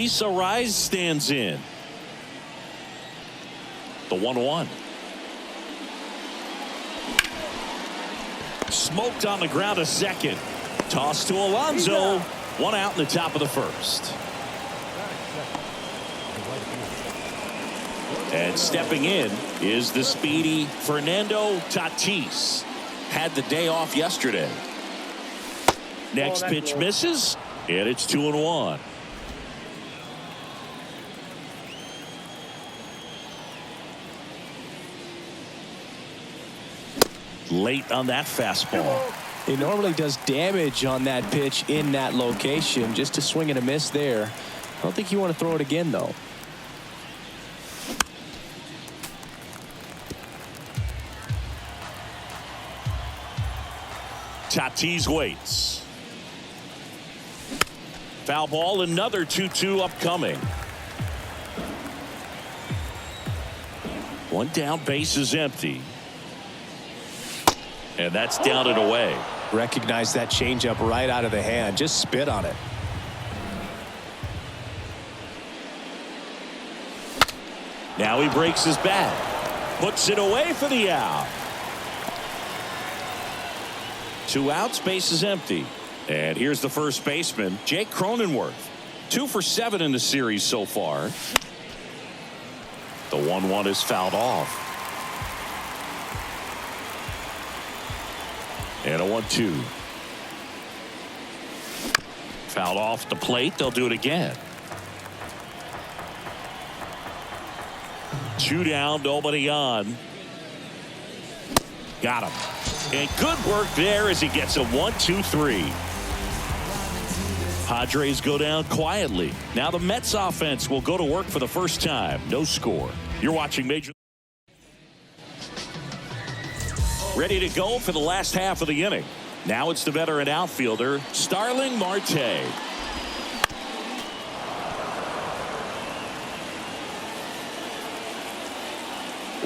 Luis Ariz stands in. The 1-1. Smoked on the ground a second. Toss to Alonso. One out in the top of the first. And stepping in is the speedy Fernando Tatis. Had the day off yesterday. Next pitch misses, and it's 2-1. Late on that fastball. He normally does damage on that pitch in that location. Just a swing and a miss there. I don't think you want to throw it again, though. Tatis waits. Foul ball, another 2-2 upcoming. One down, base is empty. And that's down and away. Recognize that changeup right out of the hand. Just spit on it. Now he breaks his bat. Puts it away for the out. 2 outs, base is empty. And here's the first baseman, Jake Cronenworth. 2 for 7 in the series so far. The 1-1 is fouled off. And a 1-2. Fouled off the plate. They'll do it again. 2 down, nobody on. Got him. And good work there as he gets a 1-2-3. Padres go down quietly. Now the Mets offense will go to work for the first time. No score. You're watching Major. Ready to go for the last half of the inning. Now it's the veteran outfielder, Starling Marte.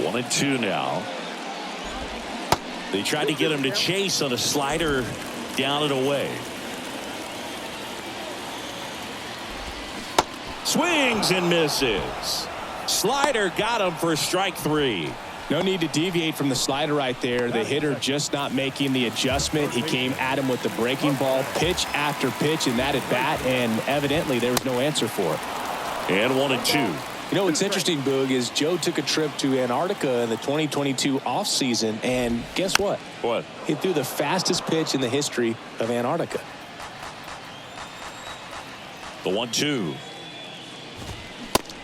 One and two now. They tried to get him to chase on a slider down and away. Swings and misses. Slider got him for strike 3. No need to deviate from the slider right there. The hitter just not making the adjustment. He came at him with the breaking ball, pitch after pitch in that at bat, and evidently there was no answer for it. And 1 and 2. You know what's interesting, Boog, is Joe took a trip to Antarctica in the 2022 offseason, and guess what? What? He threw the fastest pitch in the history of Antarctica. The 1-2.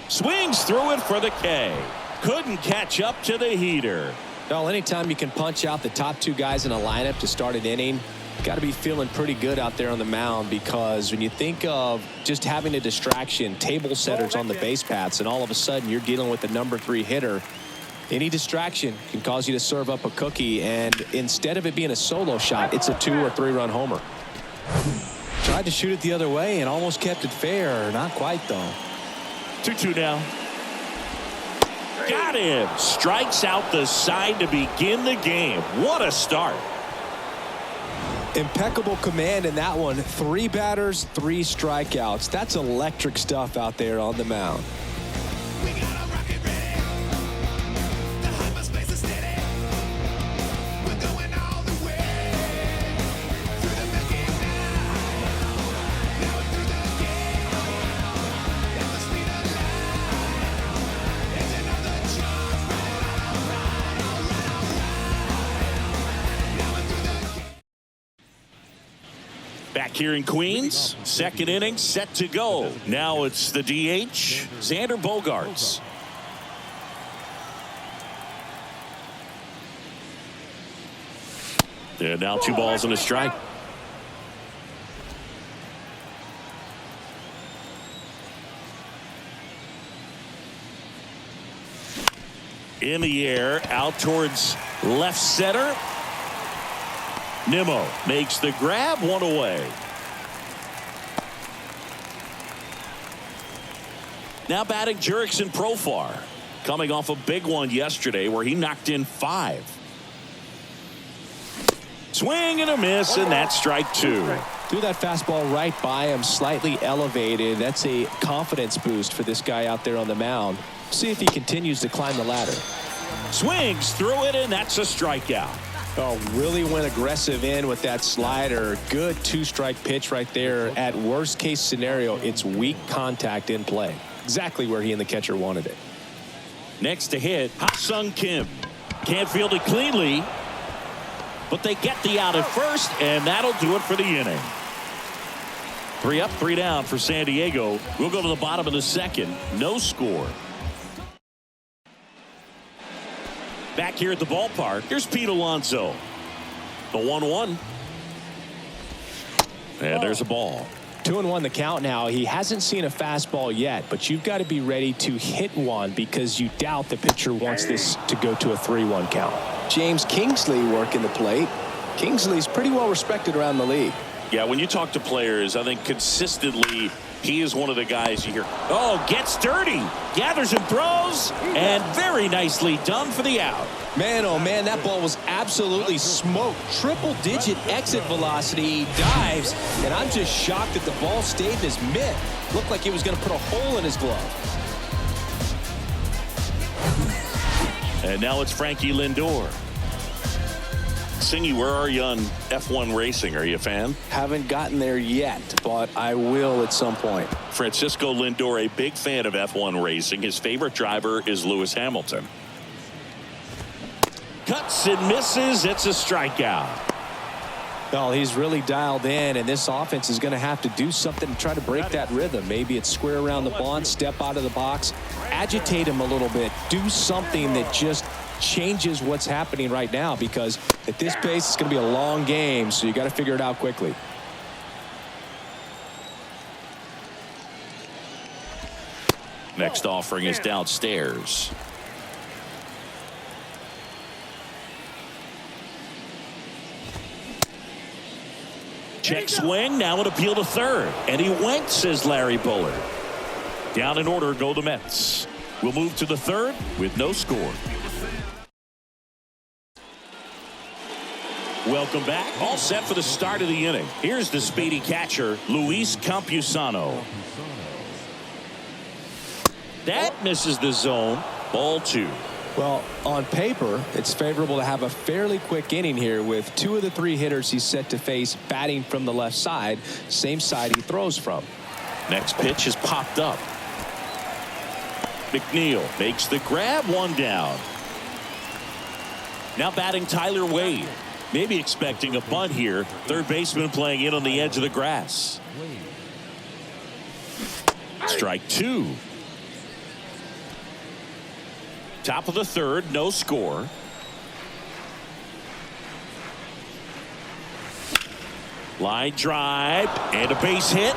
Swings through it for the K. Couldn't catch up to the heater. Well, anytime you can punch out the top 2 guys in a lineup to start an inning, got to be feeling pretty good out there on the mound, because when you think of just having a distraction, table setters on the base paths, and all of a sudden you're dealing with the number 3 hitter, any distraction can cause you to serve up a cookie, and instead of it being a solo shot, it's a 2 or 3 run homer. Tried to shoot it the other way and almost kept it fair. Not quite, though. 2-2 now. Got him. Strikes out the side to begin the game. What a start. Impeccable command in that one. 3 batters, 3 strikeouts. That's electric stuff out there on the mound. Back here in Queens, second inning set to go. Now it's the DH, Xander Bogaerts. And now 2 balls and a strike. In the air, out towards left center. Nimmo makes the grab, 1 away. Now batting Jurickson Profar, coming off a big one yesterday where he knocked in 5. Swing and a miss, and that's strike 2. Threw that fastball right by him, slightly elevated. That's a confidence boost for this guy out there on the mound. See if he continues to climb the ladder. Swings through it, and that's a strikeout. Oh, really went aggressive in with that slider. Good two-strike pitch right there. At worst case scenario, it's weak contact in play. Exactly where he and the catcher wanted it. Next to hit, Ha-Sung Kim. Can't field it cleanly, but they get the out at first, and that'll do it for the inning. 3 up, 3 down for San Diego. We'll go to the bottom of the second. No score. Back here at the ballpark, here's Pete Alonso. The 1-1. And there's a ball. 2-1 the count now. He hasn't seen a fastball yet, but you've got to be ready to hit one because you doubt the pitcher wants this to go to a 3-1 count. James Kingsley working the plate. Kingsley's pretty well respected around the league. Yeah, when you talk to players, I think consistently he is one of the guys you hear, oh, gets dirty, gathers and throws, and very nicely done for the out. Man, oh man, that ball was absolutely smoked. Triple-digit exit velocity. He dives, and I'm just shocked that the ball stayed in his mitt. Looked like he was going to put a hole in his glove. And now it's Frankie Lindor. Singy, where are you on F1 racing? Are you a fan? Haven't gotten there yet, but I will at some point. Francisco Lindor, a big fan of F1 racing. His favorite driver is Lewis Hamilton. Cuts and misses. It's a strikeout. Well, he's really dialed in, and this offense is going to have to do something to try to break that rhythm. Maybe it's square around the bunt, step out of the box, agitate him a little bit, do something that just changes what's happening right now, because at this pace it's going to be a long game, so you got to figure it out quickly. Next offering is downstairs. Check swing, now an appeal to third, and he went, says Larry Bullard. Down in order go the Mets. We'll move to the third with no score. Welcome back. All set for the start of the inning. Here's the speedy catcher, Luis Campusano. That misses the zone. Ball 2. Well, on paper, it's favorable to have a fairly quick inning here with 2 of the 3 hitters he's set to face batting from the left side, same side he throws from. Next pitch is popped up. McNeil makes the grab, 1 down. Now batting Tyler Wade. Maybe expecting a bunt here. Third baseman playing in on the edge of the grass. Strike 2. Top of the third, no score. Line drive and a base hit.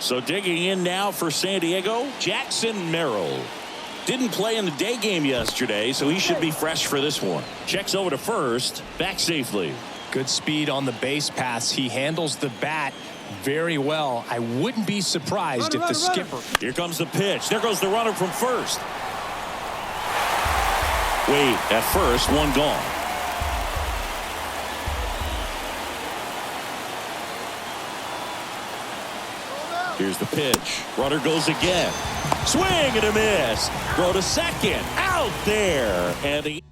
So digging in now for San Diego, Jackson Merrill. Didn't play in the day game yesterday, so he should be fresh for this one. Checks over to first, back safely. Good speed on the base pass. He handles the bat very well. I wouldn't be surprised if the skipper. Here comes the pitch. There goes the runner from first. Wade at first, 1 gone. Here's the pitch. Runner goes again. Swing and a miss. Throw to second. Out there. And the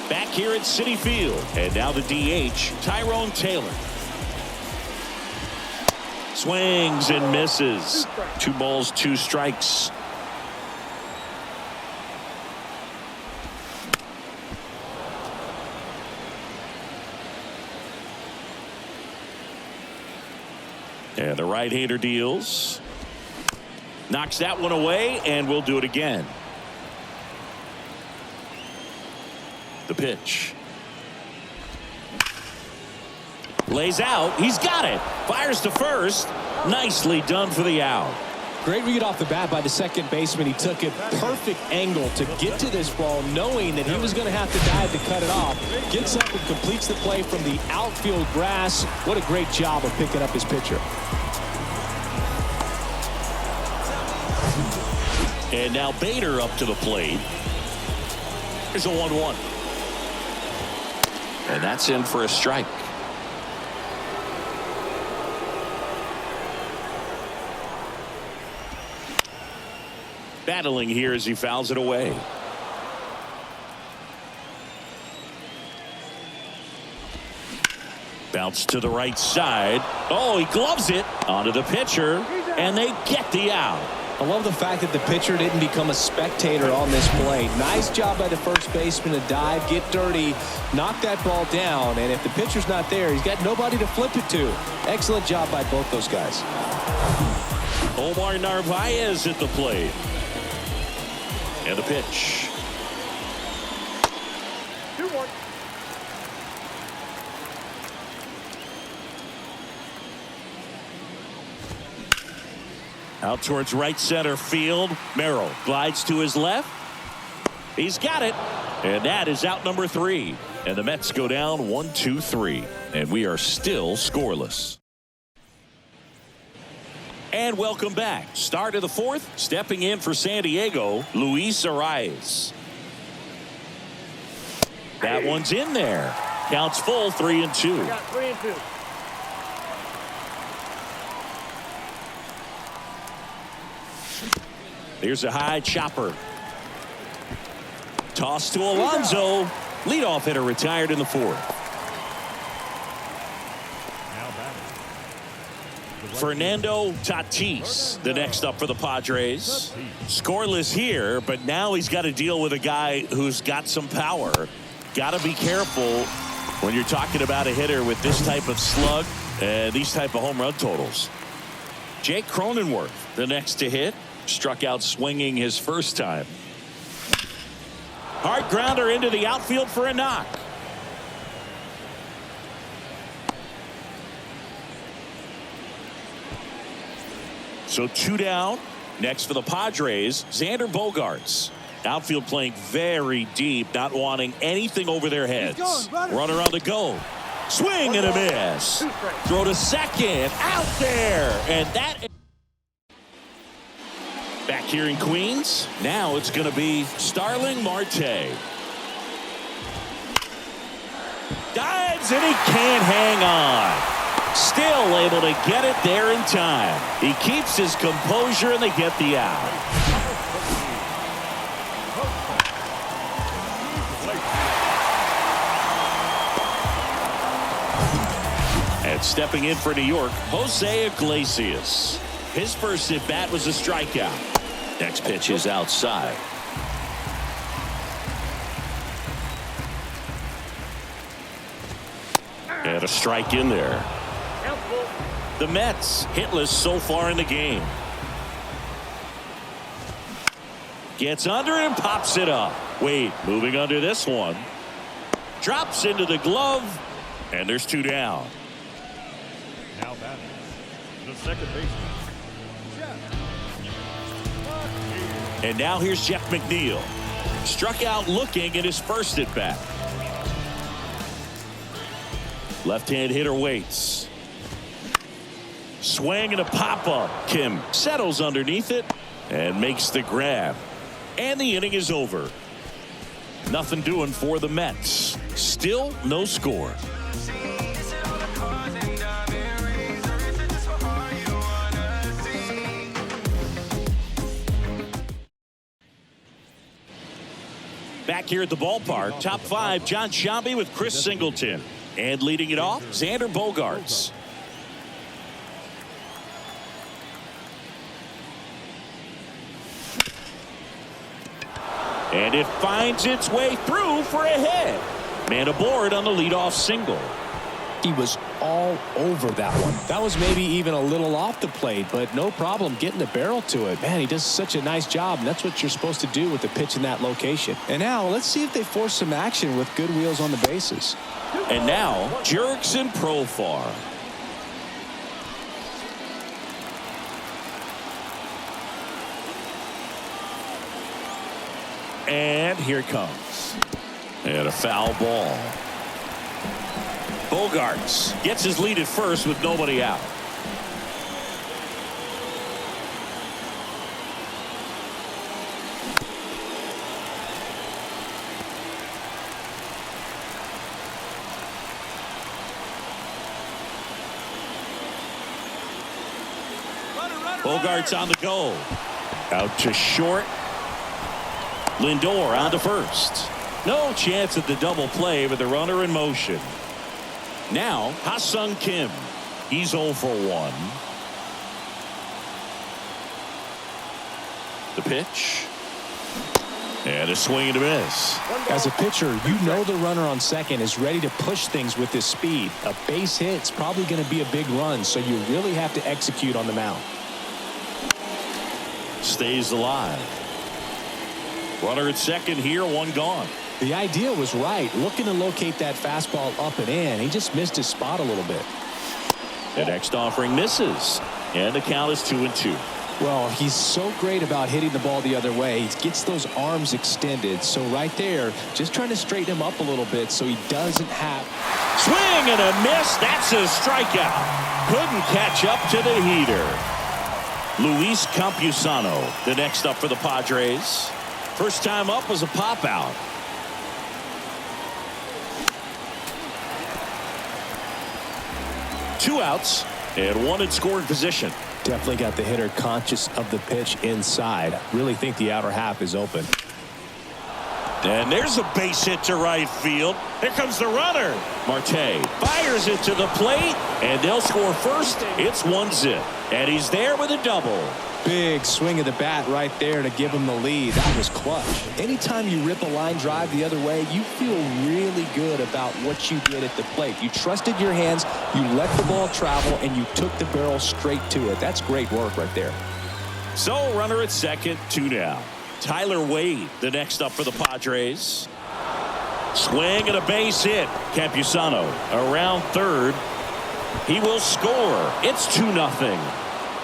back here at Citi Field. And now the DH, Tyrone Taylor. Swings and misses. 2 balls, 2 strikes. And the right-hander deals. Knocks that one away, and we'll do it again. The pitch. Lays out. He's got it. Fires to first. Nicely done for the out. Great read off the bat by the second baseman. He took a perfect angle to get to this ball, knowing that he was going to have to dive to cut it off. Gets up and completes the play from the outfield grass. What a great job of picking up his pitcher. And now Bader up to the plate. Here's a 1-1. And that's in for a strike. Battling here as he fouls it away. Bounce to the right side. Oh, he gloves it onto the pitcher, and they get the out. I love the fact that the pitcher didn't become a spectator on this play. Nice job by the first baseman to dive, get dirty, knock that ball down, and if the pitcher's not there, he's got nobody to flip it to. Excellent job by both those guys. Omar Narvaez at the plate. And the pitch. 2-1. Out towards right center field. Merrill glides to his left. He's got it. And that is out number 3. And the Mets go down 1-2-3. And we are still scoreless. And welcome back. Start of the 4th. Stepping in for San Diego, Luis Arias. That one's in there. Counts full, 3-2. Got 3-2. Here's a high chopper. Toss to Alonso. Leadoff hitter retired in the 4th. Fernando Tatis, the next up for the Padres. Scoreless here, but now he's got to deal with a guy who's got some power. Got to be careful when you're talking about a hitter with this type of slug and these type of home run totals. Jake Cronenworth, the next to hit. Struck out swinging his first time. Hard grounder into the outfield for a knock. So 2 down. Next for the Padres, Xander Bogaerts. Outfield playing very deep, not wanting anything over their heads. Runner on the go. Swing and a miss. Throw to second. Out there. And that. Back here in Queens. Now it's going to be Starling Marte. Dives and he can't hang on. Still able to get it there in time. He keeps his composure and they get the out. And stepping in for New York, Jose Iglesias. His first at bat was a strikeout. Next pitch is outside. And a strike in there. The Mets hitless so far in the game. Gets under and pops it up. Wait, moving under this one. Drops into the glove. And there's 2 down. Now batting the second baseman. And now here's Jeff McNeil. Struck out looking at his first at bat. Left-hand hitter waits. Swing and a pop-up. Kim settles underneath it and makes the grab. And the inning is over. Nothing doing for the Mets. Still no score. Back here at the ballpark, top 5, John Sciambi with Chris Singleton. And leading it off, Xander Bogaerts. And it finds its way through for a hit. Man aboard on the leadoff single. He was all over that one. That was maybe even a little off the plate, but no problem getting the barrel to it. Man, he does such a nice job, and that's what you're supposed to do with the pitch in that location. And now let's see if they force some action with good wheels on the bases. And now Jurickson Profar. And here it comes. And a foul ball. Bogaerts gets his lead at first with nobody out. Bogart's on the go. Out to short. Lindor on to first. No chance at the double play with the runner in motion. Now, Ha-Sung Kim. He's 0 for 1. The pitch. And a swing and a miss. As a pitcher, you know the runner on second is ready to push things with his speed. A base hit's probably going to be a big run, so you really have to execute on the mound. Stays alive. Runner at second here, 1 gone. The idea was right, looking to locate that fastball up and in. He just missed his spot a little bit. The next offering misses, and the count is 2-2. Well, he's so great about hitting the ball the other way. He gets those arms extended. So right there, just trying to straighten him up a little bit so he doesn't have. Swing and a miss. That's a strikeout. Couldn't catch up to the heater. Luis Campusano, the next up for the Padres. First time up was a pop out. Two outs and 1 in scoring position. Definitely got the hitter conscious of the pitch inside. Really think the outer half is open. And there's a base hit to right field. Here comes the runner. Marte fires it to the plate, and they'll score first. It's 1-0, and he's there with a double. Big swing of the bat right there to give him the lead. That was clutch. Anytime you rip a line drive the other way, you feel really good about what you did at the plate. You trusted your hands, you let the ball travel, and you took the barrel straight to it. That's great work right there. So runner at second, 2 down. Tyler Wade, the next up for the Padres. Swing and a base hit. Campusano around third. He will score. It's 2-0.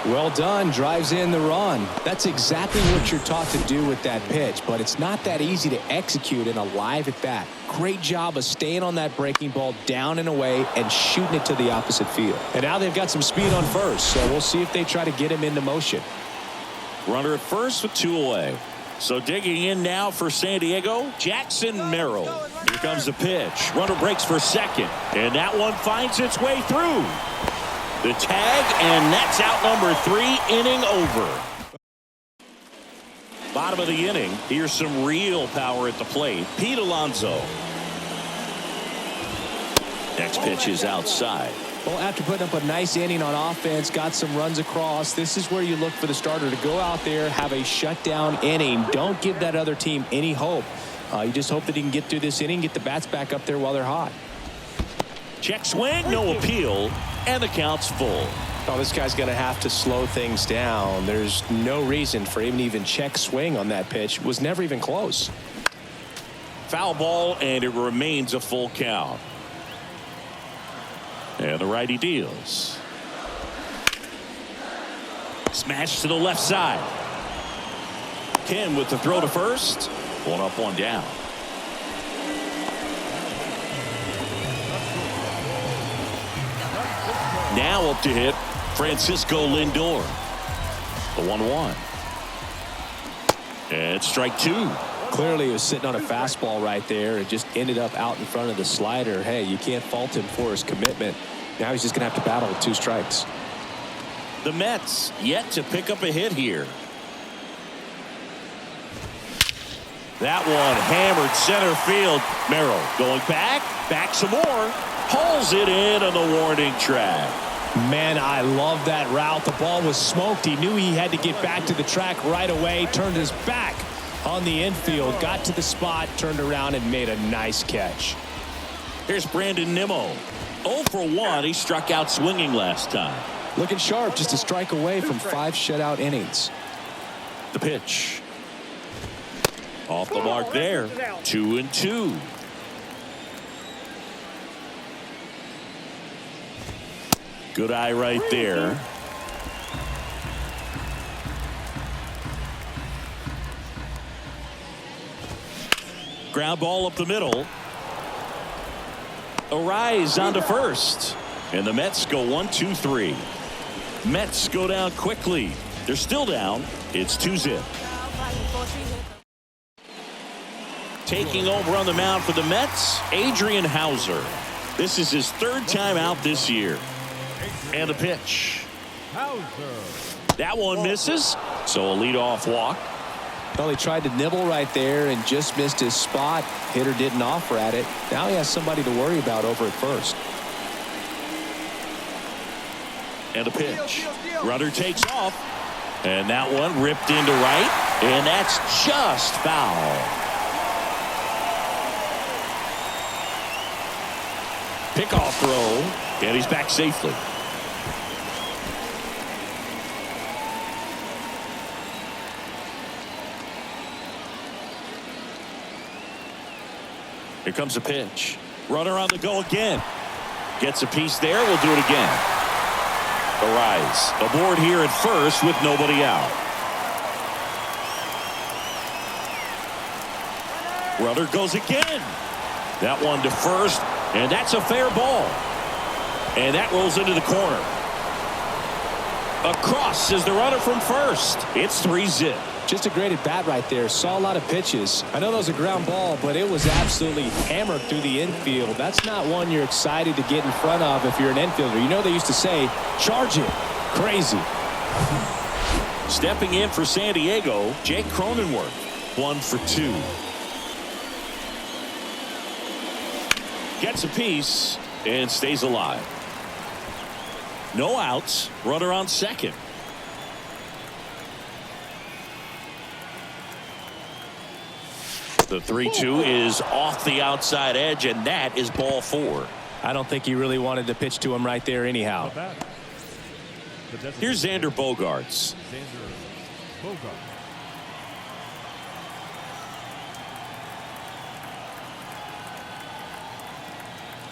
Well done. Drives in the run. That's exactly what you're taught to do with that pitch, but it's not that easy to execute in a live at bat. Great job of staying on that breaking ball down and away and shooting it to the opposite field. And now they've got some speed on first, so we'll see if they try to get him into motion. Runner at first with 2 away. So digging in now for San Diego, Jackson Merrill. Here comes the pitch. Runner breaks for second, and that one finds its way through. The tag, and that's out number 3, inning over. Bottom of the inning. Here's some real power at the plate. Pete Alonso. Next pitch is outside. Well, after putting up a nice inning on offense, got some runs across, this is where you look for the starter to go out there, have a shutdown inning. Don't give that other team any hope. You just hope that he can get through this inning, get the bats back up there while they're hot. Check swing, no appeal, and the count's full. Oh, this guy's going to have to slow things down. There's no reason for him to even check swing on that pitch. It was never even close. Foul ball, and it remains a full count. And the righty deals. Smash to the left side. Kim with the throw to first. 1 up, 1 down. Now up to hit Francisco Lindor. The 1-1. And strike 2. Clearly, he was sitting on a fastball right there. It just ended up out in front of the slider. Hey, you can't fault him for his commitment. Now he's just going to have to battle with 2 strikes. The Mets yet to pick up a hit here. That one hammered center field. Merrill going back some more. Pulls it in on the warning track. Man, I love that route. The ball was smoked. He knew he had to get back to the track right away. Turned his back on the infield. Got to the spot, turned around, and made a nice catch. Here's Brandon Nimmo. 0 for 1. He struck out swinging last time. Looking sharp, just a strike away from 5 shutout innings. The pitch. Off the mark there. 2-2. Good eye right there. Ground ball up the middle. A rise onto first. And the Mets go 1-2-3. Mets go down quickly. They're still down. It's 2-0. Taking over on the mound for the Mets, Adrian Hauser. This is his 3rd time out this year. And a pitch. Hauser. That one misses. So a leadoff walk. Well, he tried to nibble right there and just missed his spot. Hitter didn't offer at it. Now he has somebody to worry about over at first. And a pitch. Runner takes off. And that one ripped into right. And that's just foul. Pickoff throw. And he's back safely. Here comes a pitch. Runner on the go again. Gets a piece there. We'll do it again. The rise. Aboard here at first with nobody out. Runner goes again. That one to first. And that's a fair ball. And that rolls into the corner. Across is the runner from first. It's 3-zip. Just a great at bat right there. Saw a lot of pitches. I know that was a ground ball, but it was absolutely hammered through the infield. That's not one you're excited to get in front of if you're an infielder. You know they used to say, charge it. Crazy. Stepping in for San Diego, Jake Cronenworth. 1 for 2. Gets a piece and stays alive. No outs. Runner on second. The 3-2 is off the outside edge, and that is ball 4. I don't think he really wanted to pitch to him right there anyhow. Here's Xander Bogaerts.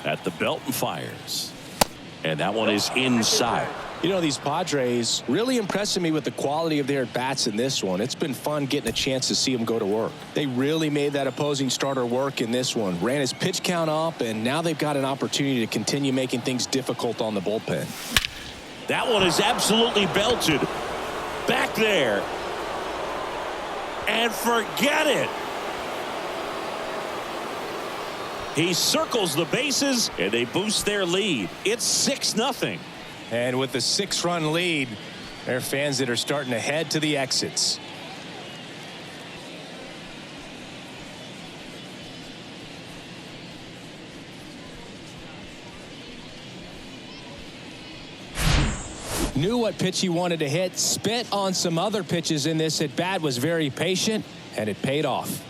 At the belt and fires. And that one is inside. You know, these Padres really impressing me with the quality of their bats in this one. It's been fun getting a chance to see them go to work. They really made that opposing starter work in this one. Ran his pitch count up, and now they've got an opportunity to continue making things difficult on the bullpen. That one is absolutely belted. Back there. And forget it. He circles the bases, and they boost their lead. It's 6-0. And with the 6-run lead, there are fans that are starting to head to the exits. Knew what pitch he wanted to hit, spit on some other pitches in this at bat, was very patient, and it paid off.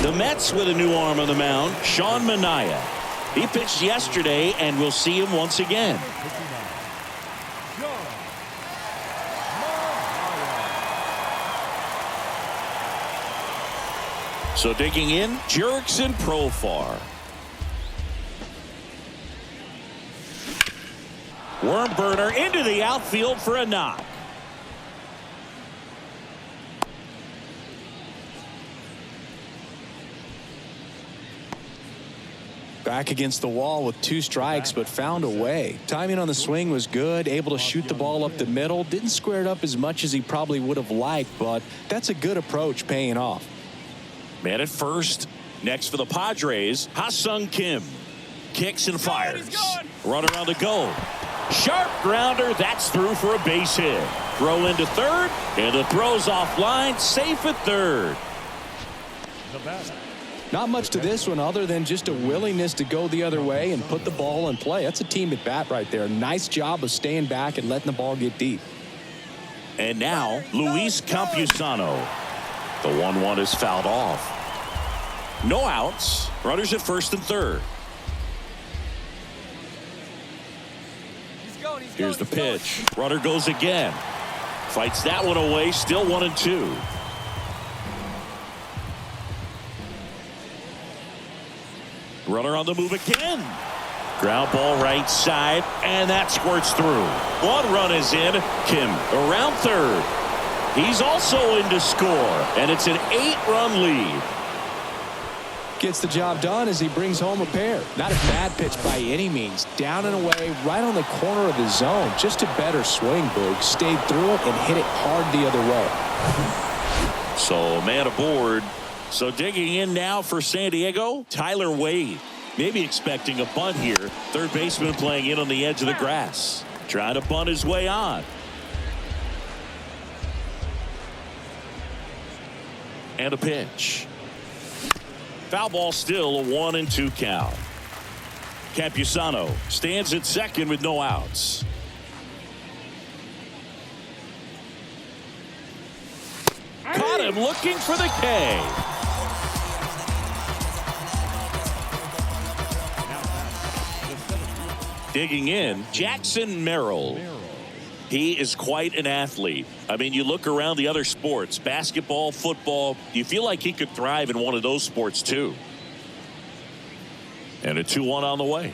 The Mets with a new arm on the mound, Sean Manaea. He pitched yesterday, and we'll see him once again. So digging in, Jurickson Profar. Worm burner into the outfield for a knock. Back against the wall with 2 strikes, but found a way. Timing on the swing was good, able to shoot the ball up the middle. Didn't square it up as much as he probably would have liked, but that's a good approach paying off. Man at first. Next for the Padres, Ha-Sung Kim. Kicks and fires. Runner on the go. Sharp grounder. That's through for a base hit. Throw into third, and the throw's offline. Safe at third. Not much to this one other than just a willingness to go the other way and put the ball in play. That's a team at bat right there. Nice job of staying back and letting the ball get deep. And now, Luis Campusano. The 1-1 is fouled off. No outs. Runners at first and third. Here's the pitch. Runner goes again. Fights that one away. Still 1-2. Runner on the move again. Ground ball right side, and that squirts through. 1 run is in. Kim around third. He's also in to score, and it's an 8-run lead. Gets the job done as he brings home a pair. Not a bad pitch by any means. Down and away, right on the corner of the zone. Just a better swing, Boog. Stayed through it and hit it hard the other way. So man aboard. So digging in now for San Diego, Tyler Wade. Maybe expecting a bunt here. Third baseman playing in on the edge of the grass. Trying to bunt his way on. And a pitch. Foul ball, still a 1-2 count. Campusano stands at second with no outs. Caught him looking for the K. Digging in, Jackson Merrill. He is quite an athlete. I mean, you look around the other sports, basketball, football, you feel like he could thrive in one of those sports too. And a 2-1 on the way.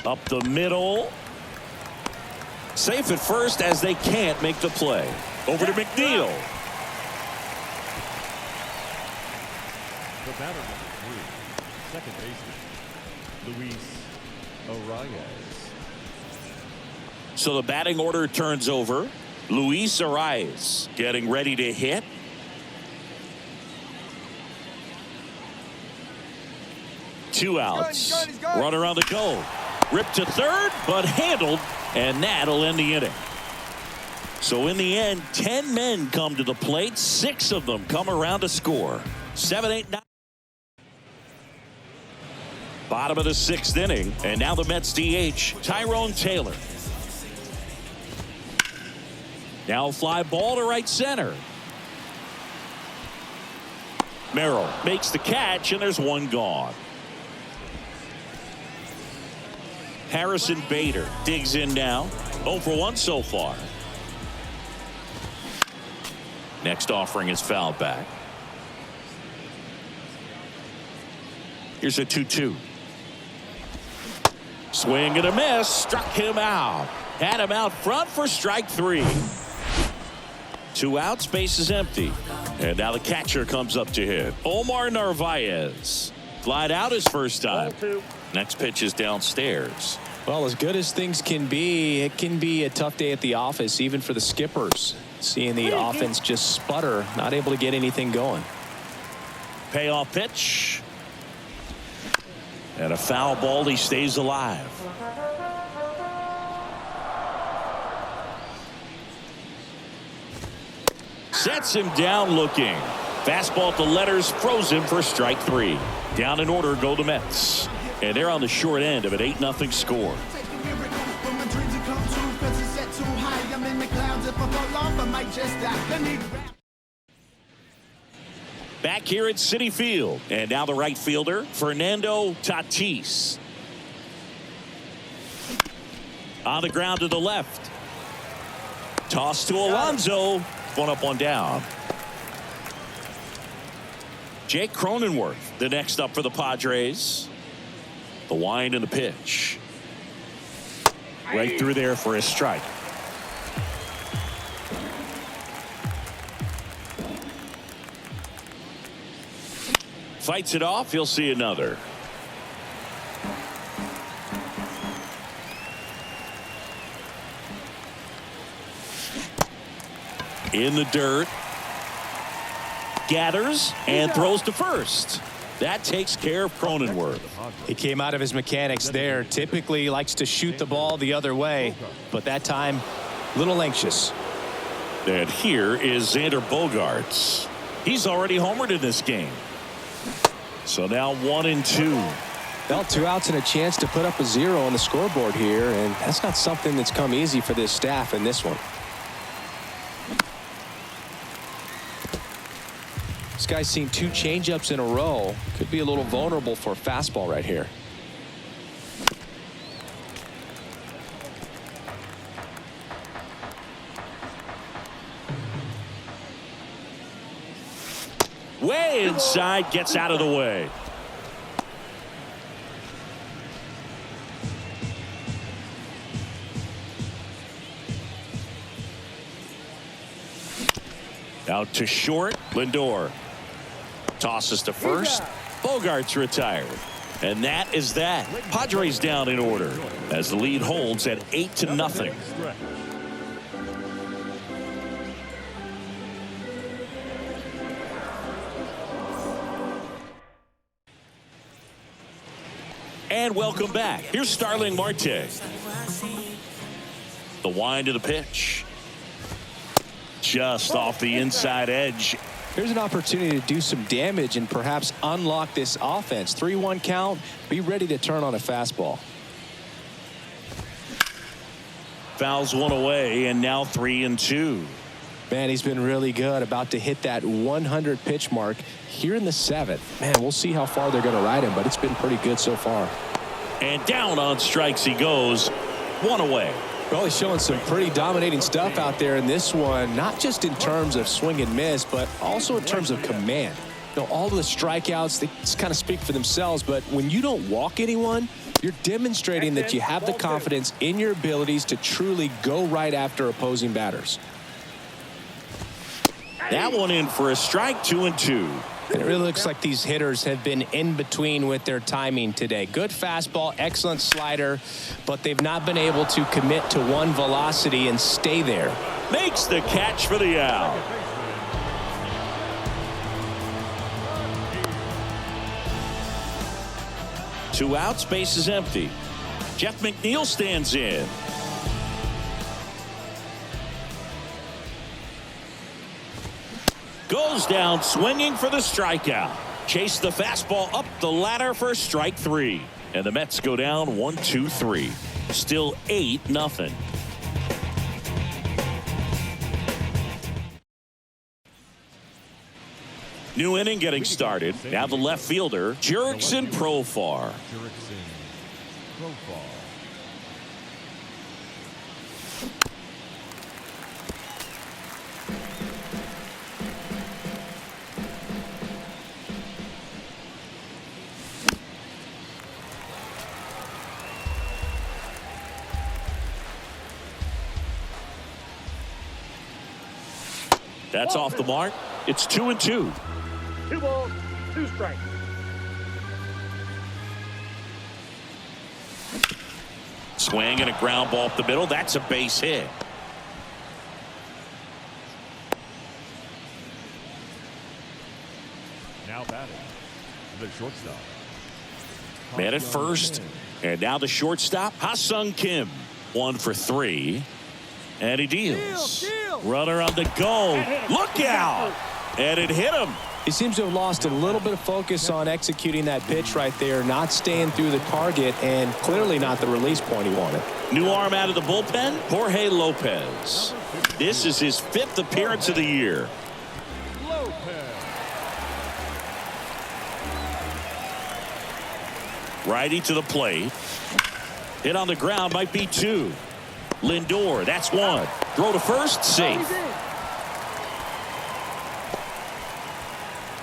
Up the middle. Safe at first as they can't make the play. Over to McNeil. The batter number 3, second baseman, Luis Arias. So the batting order turns over. Luis Arias getting ready to hit. Two outs. Runner on the go. Ripped to third, but handled, and that'll end the inning. So in the end, 10 men come to the plate. 6 of them come around to score. 7, 8, 9. Bottom of the 6th inning, and now the Mets DH, Tyrone Taylor. Now fly ball to right center. Merrill makes the catch, and there's one gone. Harrison Bader digs in now. 0 for 1 so far. Next offering is fouled back. Here's a 2-2. Swing and a miss. Struck him out. Had him out front for strike 3. 2 outs, base is empty. And now the catcher comes up to hit. Omar Narvaez. Flied out his first time. Next pitch is downstairs. Well, as good as things can be, it can be a tough day at the office, even for the skippers. Seeing the offense just sputter, not able to get anything going. Payoff pitch. And a foul ball. He stays alive. Sets him down looking. Fastball at the letters, froze him for strike 3. Down in order go the Mets. And they're on the short end of an 8-0 score. Back here at Citi Field. And now the right fielder, Fernando Tatis. On the ground to the left. Toss to Alonso. 1 up, 1 down. Jake Cronenworth, the next up for the Padres. The wind and the pitch. Right through there for a strike. Fights it off. He'll see another. In the dirt. Gathers and throws to first. That takes care of Cronenworth. He came out of his mechanics there. Typically likes to shoot the ball the other way, but that time a little anxious. And here is Xander Bogaerts. He's already homered in this game. So now 1-2. Well, 2 outs and a chance to put up a 0 on the scoreboard here, and that's not something that's come easy for this staff in this one. This guy's seen 2 changeups in a row. Could be a little vulnerable for a fastball right here. Way inside, gets out of the way. Out to short, Lindor. Tosses to first. Bogaerts retired. And that is that. Padres down in order as the lead holds at 8-0. And welcome back. Here's Starling Marte. The wind of the pitch. Just off the inside edge. Here's an opportunity to do some damage and perhaps unlock this offense. 3-1 count. Be ready to turn on a fastball. Fouls one away, and now 3-2. Man, he's been really good. About to hit that 100 pitch mark here in the 7th. Man, we'll see how far they're going to ride him, but it's been pretty good so far. And down on strikes he goes. One away. Well, he's showing some pretty dominating stuff out there in this one, not just in terms of swing and miss, but also in terms of command. You know, all the strikeouts, they just kind of speak for themselves, but when you don't walk anyone, you're demonstrating that you have the confidence in your abilities to truly go right after opposing batters. That one in for a strike. 2-2. And it really looks like these hitters have been in between with their timing today. Good fastball, excellent slider, but they've not been able to commit to one velocity and stay there. Makes the catch for the out. Two outs, base is empty. Jeff McNeil stands in. Goes down swinging for the strikeout. Chase the fastball up the ladder for strike 3. And the Mets go down 1-2-3. Still 8-0. New inning getting started. Now the left fielder, Jurickson Profar. That's off the mark. It's 2-2. 2 balls, 2 strikes. Swing and a ground ball up the middle. That's a base hit. Now batting, the shortstop. Man at first. And now the shortstop, Ha-Sung Kim. 1 for 3. And he deals. Runner on the go. Look out. And it hit him. He seems to have lost a little bit of focus on executing that pitch right there, not staying through the target, and clearly not the release point he wanted. New arm out of the bullpen, Jorge Lopez. This is his 5th appearance of the year. Righty to the plate. Hit on the ground, might be 2. Lindor, that's 1. Throw to first, safe. The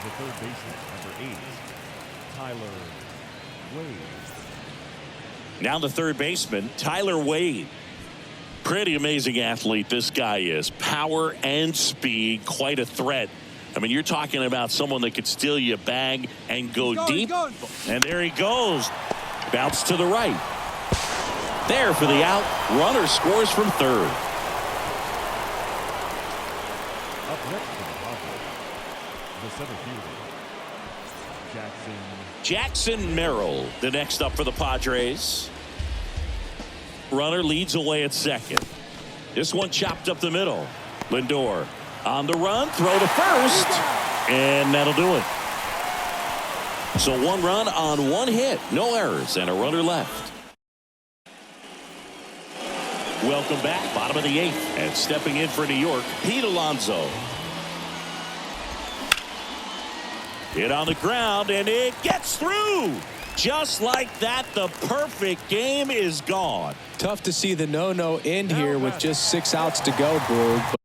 third baseman, number 8, Tyler Wade. Now the third baseman, Tyler Wade. Pretty amazing athlete this guy is. Power and speed, quite a threat. I mean, you're talking about someone that could steal you a bag and go deep. And there he goes. Bounce to the right. There for the out. Runner scores from third. Up next for the Padres, the center fielder, Jackson Merrill, the next up for the Padres. Runner leads away at second. This one chopped up the middle. Lindor on the run, throw to first, and that'll do it. So 1 run on 1 hit, no errors, and a runner left. Welcome back, bottom of the 8th, and stepping in for New York, Pete Alonso. Hit on the ground, and it gets through. Just like that, the perfect game is gone. Tough to see the no-no end here with just 6 outs to go, Boog.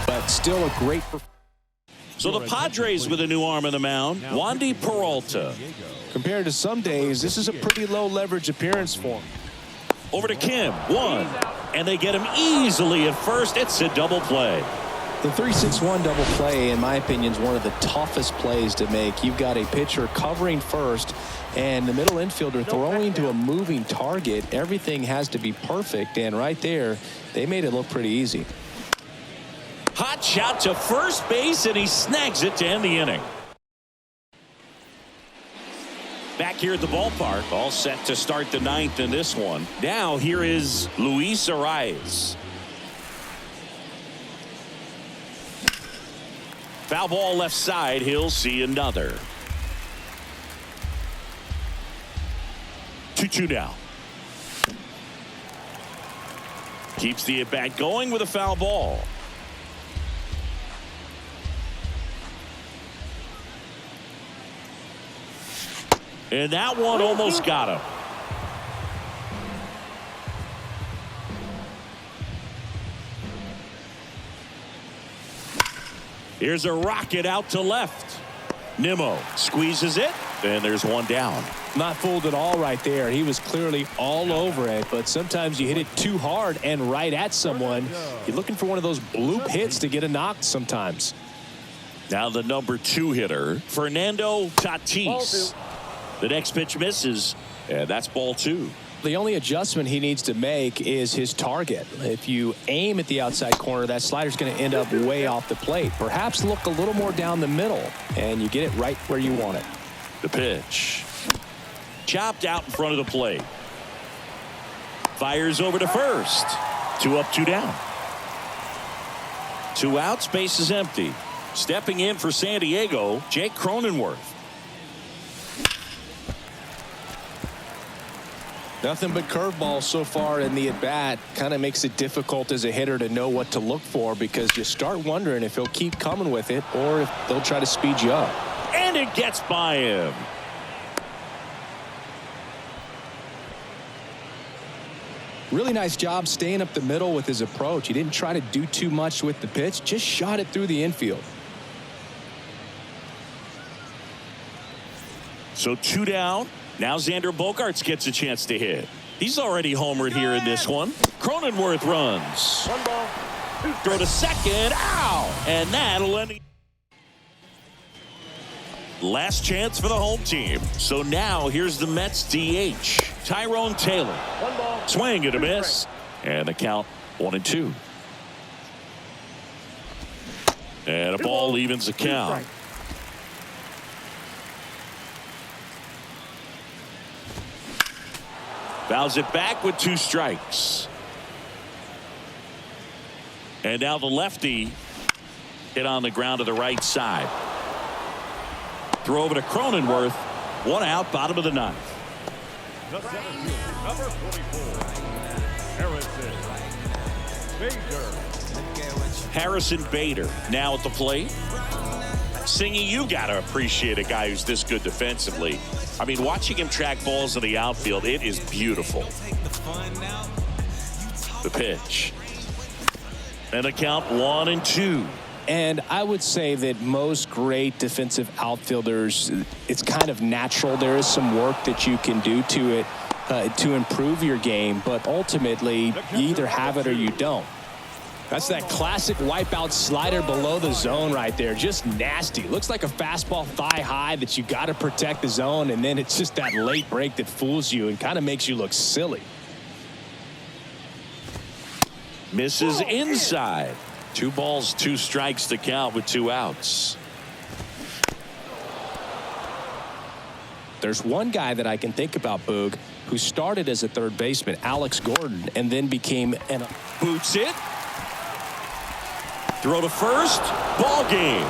But still a great performance. So the Padres with a new arm on the mound, Wandy Peralta. Compared to some days, this is a pretty low leverage appearance for him. Over to Kim, 1. And they get him easily at first. It's a double play. The 3-6-1 double play, in my opinion, is one of the toughest plays to make. You've got a pitcher covering first and the middle infielder throwing to a moving target. Everything has to be perfect, and right there, they made it look pretty easy. Hot shot to first base, and he snags it to end the inning. Back here at the ballpark, all set to start the ninth in this one. Now here is Luis Arias. Foul ball left side. He'll see another. 2-2 now. Keeps the at-bat going with a foul ball. And that one almost got him. Here's a rocket out to left. Nimmo squeezes it, and there's one down. Not fooled at all right there. He was clearly all over it, but sometimes you hit it too hard and right at someone. You're looking for one of those bloop hits to get a knock sometimes. Now the number 2 hitter, Fernando Tatis. The next pitch misses, and that's ball 2. The only adjustment he needs to make is his target. If you aim at the outside corner, that slider's going to end up way off the plate. Perhaps look a little more down the middle, and you get it right where you want it. The pitch. Chopped out in front of the plate. Fires over to first. 2 up, 2 down. 2 outs, base is empty. Stepping in for San Diego, Jake Cronenworth. Nothing but curveballs so far in the at-bat. Kind of makes it difficult as a hitter to know what to look for, because you start wondering if he'll keep coming with it or if they'll try to speed you up. And it gets by him. Really nice job staying up the middle with his approach. He didn't try to do too much with the pitch, just shot it through the infield. So 2 down. Now Xander Bogaerts gets a chance to hit. He's already homered here in this one. Cronenworth runs. 1 ball, 2 strikes. Throw to second. Ow! And that'll end. Last chance for the home team. So now here's the Mets DH, Tyrone Taylor. 1 ball. Swing and a 2 miss. strikes. And the count 1-2. And a 2 ball balls, evens the 2 count. strikes. Fouls it back with 2 strikes. And now the lefty hit on the ground to the right side. Throw over to Cronenworth. 1 out, bottom of the 9th. The center fielder, number 44, Harrison Bader now at the plate. Singy, you got to appreciate a guy who's this good defensively. I mean, watching him track balls in the outfield, it is beautiful. The pitch. And the count 1-2. And I would say that most great defensive outfielders, it's kind of natural. There is some work that you can do to it to improve your game, but ultimately you either have it or you don't. That's that classic wipeout slider below the zone right there. Just nasty. Looks like a fastball thigh high that you got to protect the zone, and then it's just that late break that fools you and kind of makes you look silly. Misses inside. 2 balls, 2 strikes to count with 2 outs. There's one guy that I can think about, Boog, who started as a third baseman, Alex Gordon, and then became an... Boots it. Throw to first. Ball game.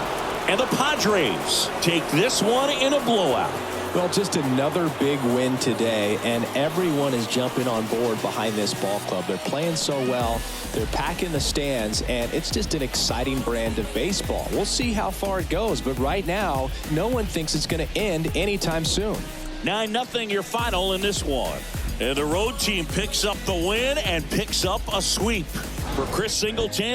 And the Padres take this one in a blowout. Well, just another big win today, and everyone is jumping on board behind this ball club. They're playing so well. They're packing the stands, and it's just an exciting brand of baseball. We'll see how far it goes, but right now, no one thinks it's going to end anytime soon. 9-0 your final in this one. And the road team picks up the win and picks up a sweep. For Chris Singleton